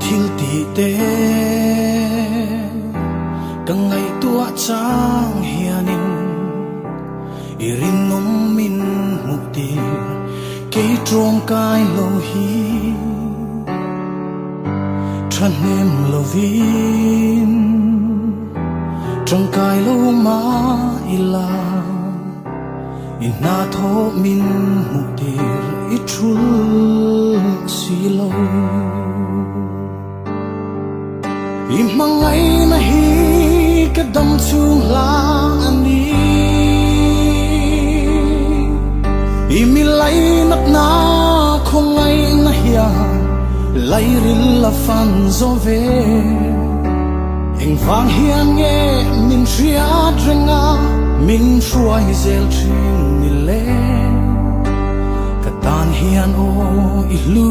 thil ti te ka ngai tua chang hianin irin nom min mukti ke trong kai lo hi tran nem lovin trong kai lo ma ila ina tho min muktir itrul silo imangai na hi kadam chung la ani imilai nak na khong ngai na hiya lai ril la fan zo ve eng vang hian nge min ria drenga min shuai zel thin ni le katan hian o ilu